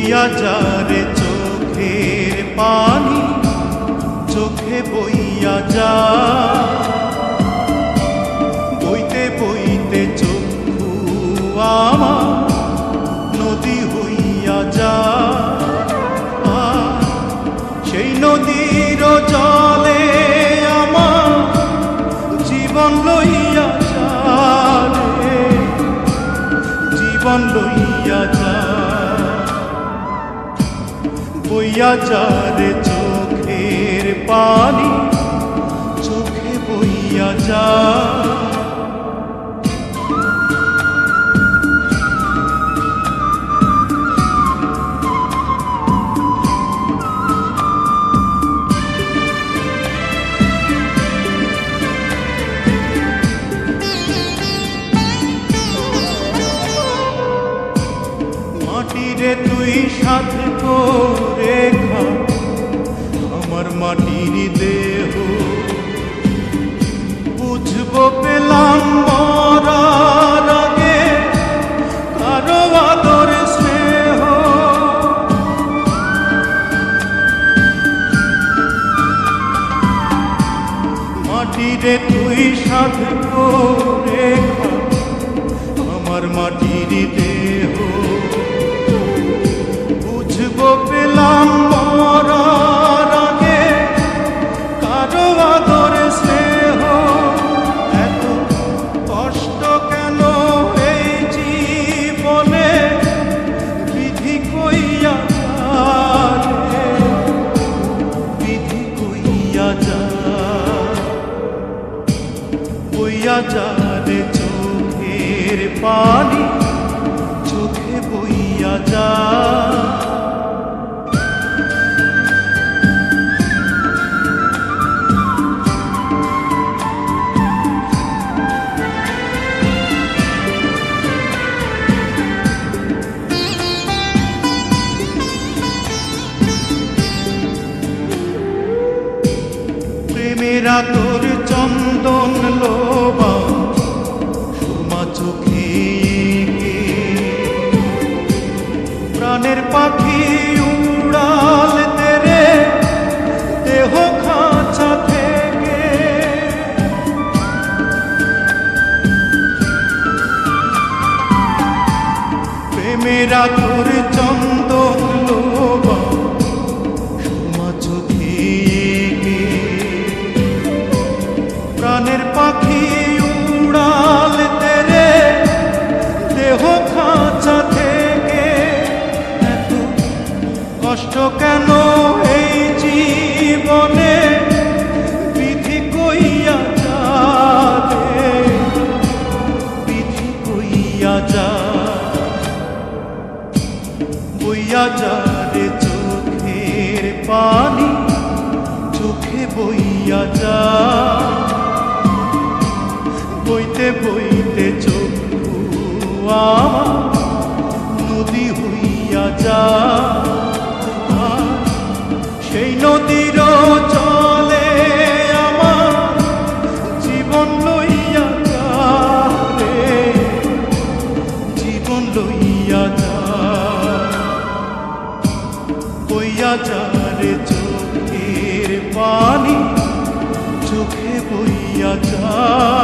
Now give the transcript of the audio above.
বইয়া যারে চোখের পানি, চোখে বইয়া যা, বইতে বইতে চক্ষু আমার নদী হইয়া যা। সেই নদীর জলে আমার জীবন লইয়া যা রে, জীবন লইয়া যা। বইয়া যারে চোখের পানি, চোখে বইয়া যা। মাটিরে তুই সাথে করে খা আমার মাটির দেহ, বুঝবো পেলাম মরার আগে কারো আদর স্নেহ। মাটিরে তুই সাথে করে খা আমার মাটির দেহ, বুঝবো পেলাম মরার আগে কারো আদর স্নেহ। এত কষ্ট কেন এই জীবনে, বিধি কইয়া যা রে, বিধি কইয়া যা। বইয়া যারে চোখের পানি, চোখে বইয়া যা। প্রেমেরা তোর চন্দন লোবা সুরমা চোখে, প্রাণের পাখি উড়াল তেরে দেহ খাঁচা থেকে। প্রেমেরা তোর চন্দন লোবা সুরমা চোখে, প্রাণের পাখি উড়াল তেরে দেহ খাঁচা থেকে। এত কষ্ট কেন এই জীবনে, বিধি কইয়া যা রে, বিধি কইয়া যা। বইয়া যারে চোখের পানি, চোখে বইয়া যা। বইতে বইতে চক্ষু আমার নদী হইয়া যা। সেই নদীর জলে আমার জীবন লইয়া যা রে, জীবন লইয়া যা। বইয়া যারে চোখের পানি, চোখে বইয়া যা।